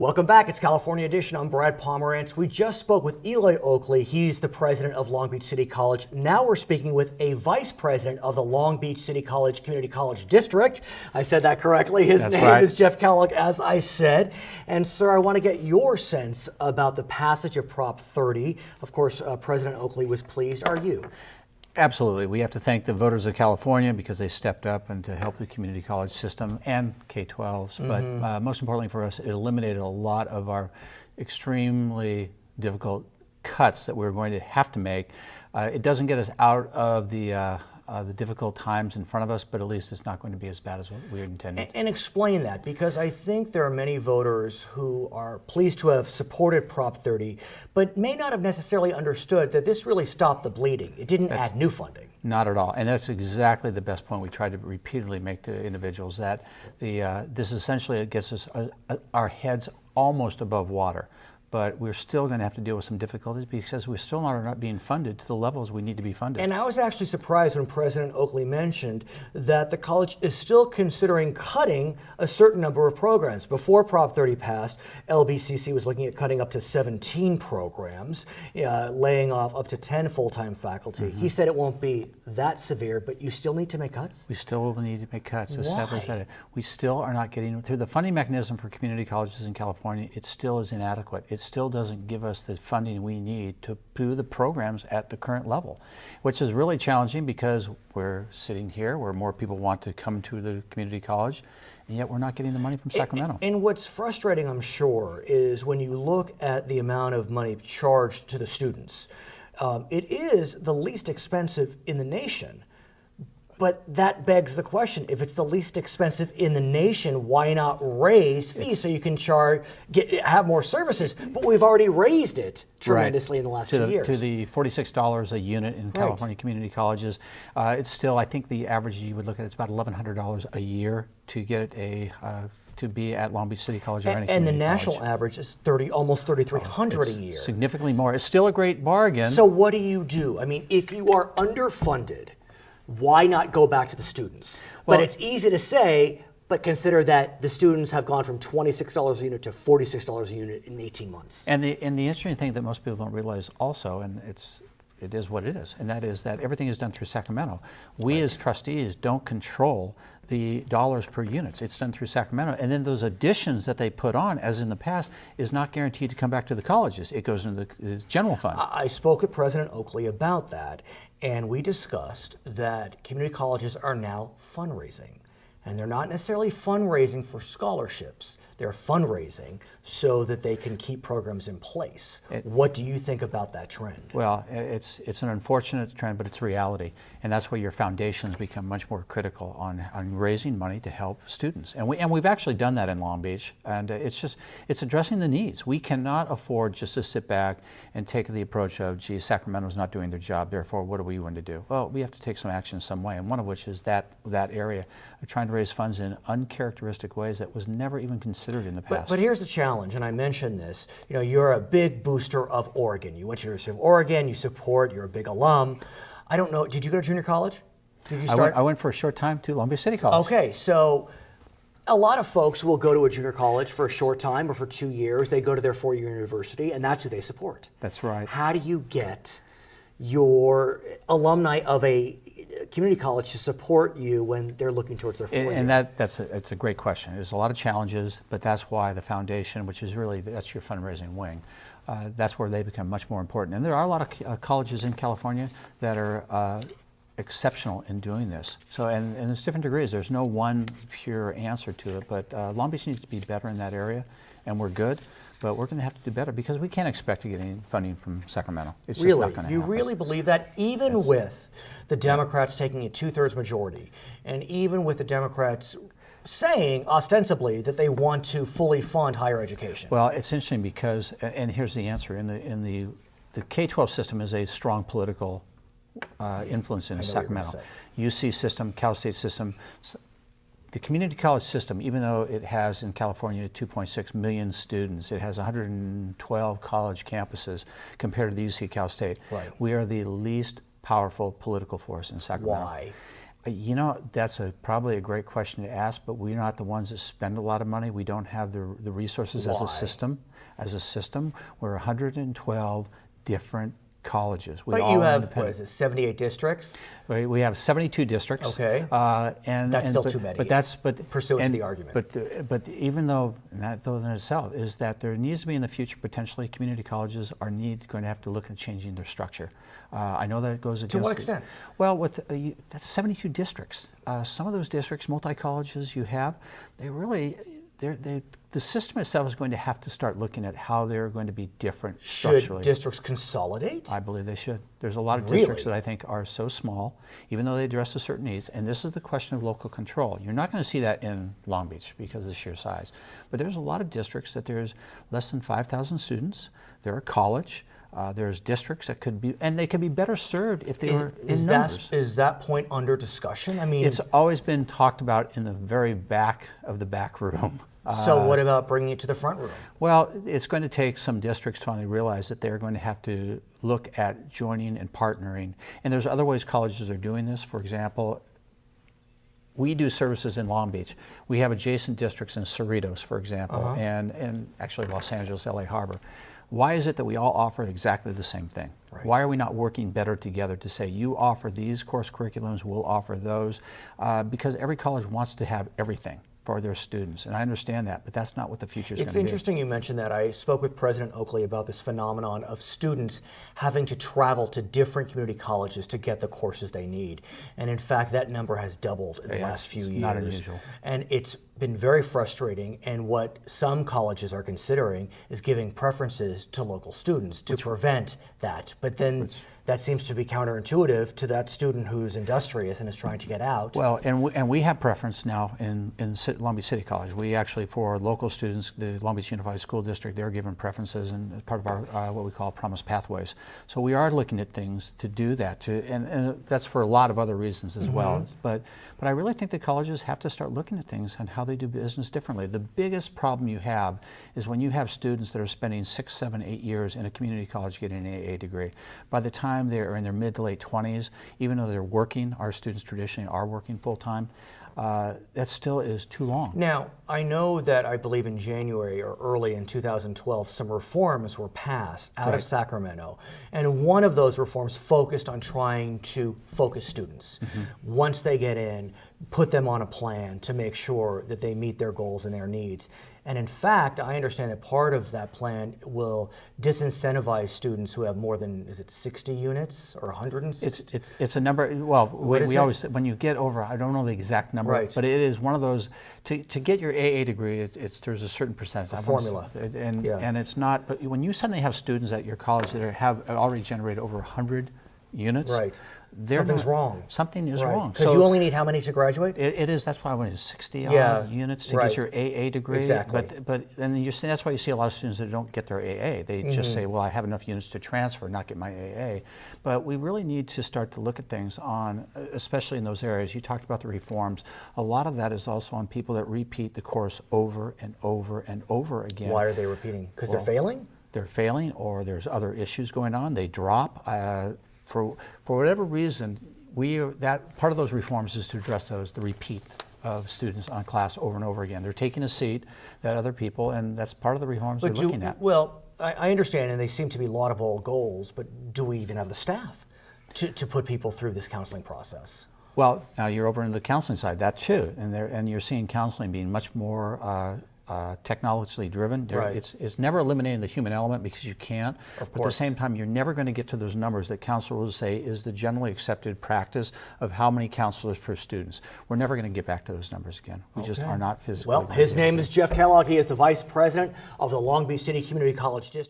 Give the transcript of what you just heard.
Welcome back. It's California Edition. I'm Brad Pomerantz. We just spoke with Eli Oakley. He's the president of Long Beach City College. Now we're speaking with a vice president of the Long Beach City College Community College District. I said that correctly. His name is Jeff Kellogg, as I said. And sir, I want to get your sense about the passage of Prop 30. Of course, President Oakley was pleased. Are you? Absolutely. We have to thank the voters of California because they stepped up and to help the community college system and K-12s. But most importantly for us, it eliminated a lot of our extremely difficult cuts that we were going to have to make. It doesn't get us out of the difficult times in front of us, but at least it's not going to be as bad as what we intended. And explain that, because I think there are many voters who are pleased to have supported Prop 30, but may not have necessarily understood that this really stopped the bleeding. It didn't add new funding. Not at all, and that's exactly the best point we tried to repeatedly make to individuals, that this essentially gets us our heads almost above water. But we're still going to have to deal with some difficulties because we're still not being funded to the levels we need to be funded. And I was actually surprised when President Oakley mentioned that the college is still considering cutting a certain number of programs. Before Prop 30 passed, LBCC was looking at cutting up to 17 programs, laying off up to 10 full-time faculty. He said it won't be that severe, but you still need to make cuts? We still will need to make cuts. As Why? Sadly said, we still are not getting through the funding mechanism for community colleges in California. It still is inadequate. It still doesn't give us the funding we need to do the programs at the current level, which is really challenging because we're sitting here where more people want to come to the community college, and yet we're not getting the money from Sacramento. And what's frustrating, I'm sure, is when you look at the amount of money charged to the students. It is the least expensive in the nation. But that begs the question, if it's the least expensive in the nation, why not raise fees so you can have more services? But we've already raised it tremendously in the last 2 years. To the $46 a unit in California community colleges. It's still, I think the average you would look at, it's about $1,100 a year to get to be at Long Beach City College or any and the community national college. average is almost $3,300 a year. Significantly more. It's still a great bargain. So what do you do? I mean, if you are underfunded, why not go back to the students? Well, but it's easy to say, but consider that the students have gone from $26 a unit to $46 a unit in 18 months. And the interesting thing that most people don't realize also, and it is what it is, and that is that everything is done through Sacramento. We as trustees don't control the dollars per units. It's done through Sacramento. And then those additions that they put on, as in the past, is not guaranteed to come back to the colleges. It goes into the general fund. I spoke with President Oakley about that, and we discussed that community colleges are now fundraising. And they're not necessarily fundraising for scholarships. They're fundraising so that they can keep programs in place. What do you think about that trend? Well, it's an unfortunate trend, but it's reality. And that's where your foundations become much more critical on raising money to help students. And we've actually done that in Long Beach. And it's addressing the needs. We cannot afford just to sit back and take the approach of, gee, Sacramento's not doing their job, therefore what are we going to do? Well, we have to take some action some way, and one of which is that area of trying to raise funds in uncharacteristic ways that was never even considered in the past. But here's the challenge, and I mentioned this. You know, you're a big booster of Oregon. You went to the University of Oregon, you support, you're a big alum. I don't know, did you go to junior college? Did you start? I went for a short time to Long Beach City College. Okay, so a lot of folks will go to a junior college for a short time or for 2 years. They go to their 4-year university, and that's who they support. That's right. How do you get your alumni of a community college to support you when they're looking towards their 4-year? And that's a great question. There's a lot of challenges, but that's why the foundation, which is really, that's your fundraising wing, that's where they become much more important. And there are a lot of colleges in California that are exceptional in doing this. So, and there's different degrees. There's no one pure answer to it, but Long Beach needs to be better in that area, and we're good. But we're going to have to do better because we can't expect to get any funding from Sacramento. It's just not going to happen. You really believe that, even with the Democrats taking a 2/3 majority, and even with the Democrats saying ostensibly that they want to fully fund higher education? Well, it's interesting because, and here's the answer: in the K-12 system is a strong political influence in Sacramento. UC system, Cal State system. The community college system, even though it has in California 2.6 million students, it has 112 college campuses compared to the UC Cal State. Right. We are the least powerful political force in Sacramento. Why? You know, that's probably a great question to ask, but we're not the ones that spend a lot of money. We don't have the resources as a system. As a system, we're 112 different colleges. We But all you have, independent. what is it, 78 districts? We have 72 districts. Okay. And That's still but, too many. But that's Pursuant to and- the argument. But even though that though in itself is that there needs to be in the future potentially community colleges are going to have to look at changing their structure. I know that it goes against. To what extent? Well, with that's 72 districts. Some of those districts, multi-colleges you have, they really. The system itself is going to have to start looking at how they're going to be different structurally. Should districts consolidate? I believe they should. There's a lot of Really? districts that I think are so small, even though they address a certain needs, and this is the question of local control. You're not going to see that in Long Beach because of the sheer size, but there's a lot of districts that there's less than 5,000 students. They're a college. There's districts that could be, and they could be better served if they were in numbers. Is that point under discussion? I mean, It's always been talked about in the very back of the back room. so what about bringing it to the front room? Well, it's going to take some districts to finally realize that they're going to have to look at joining and partnering. And there's other ways colleges are doing this. For example, we do services in Long Beach. We have adjacent districts in Cerritos, for example, and actually Los Angeles, LA Harbor. Why is it that we all offer exactly the same thing? Right. Why are we not working better together to say, you offer these course curriculums, we'll offer those? Because every college wants to have everything for their students, and I understand that, but that's not what the future is going to be. It's interesting you mentioned that. I spoke with President Oakley about this phenomenon of students having to travel to different community colleges to get the courses they need. And in fact, that number has doubled in the last few years. Not unusual. And it's been very frustrating, and what some colleges are considering is giving preferences to local students to prevent that. But then that seems to be counterintuitive to that student who's industrious and is trying to get out. Well, and we have preference now in Long Beach City College. We actually, for local students, the Long Beach Unified School District, they're given preferences and as part of our what we call Promise Pathways. So we are looking at things to do that, and that's for a lot of other reasons as well. But I really think the colleges have to start looking at things and how they do business differently. The biggest problem you have is when you have students that are spending 6, 7, 8 years in a community college getting an AA degree. By the time they're in their mid to late 20s, even though they're working, our students traditionally are working full time, that still is too long. Now, I know that I believe in January or early in 2012, some reforms were passed out of Sacramento. And one of those reforms focused on trying to focus students. Once they get in, put them on a plan to make sure that they meet their goals and their needs. And in fact, I understand that part of that plan will disincentivize students who have more than, is it 60 units or 160? It's a number. Well, we is it? always when you get over, I don't know the exact number, Right. but it is one of those. To get your AA degree, there's a certain percentage. A formula. And it's not. But when you suddenly have students at your college that have already generated over 100 units, Right. they're Something's not- wrong. Something is wrong. Because you only need how many to graduate? It is. That's why I wanted 60 Yeah, units to right. get your AA degree. Exactly. But then that's why you see a lot of students that don't get their AA. They just Mm-hmm. say, "Well, I have enough units to transfer, not get my AA." But we really need to start to look at things on, especially in those areas. You talked about the reforms. A lot of that is also on people that repeat the course over and over and over again. Why are they repeating? Because they're failing? They're failing, or there's other issues going on. They drop for whatever reason. That part of those reforms is to address the repeat of students on class over and over again. They're taking a seat that other people, and that's part of the reforms they're looking at. Well, I understand, and they seem to be laudable goals, but do we even have the staff to put people through this counseling process? Well, now you're over in the counseling side, that too, and you're seeing counseling being much more technologically driven. Right. It's never eliminating the human element because you can't. Of But at the same time, you're never going to get to those numbers that counselors will say is the generally accepted practice of how many counselors per students. We're never going to get back to those numbers again. We just are not physically. Well, his name is Jeff Kellogg. He is the Vice President of the Long Beach City Community College District.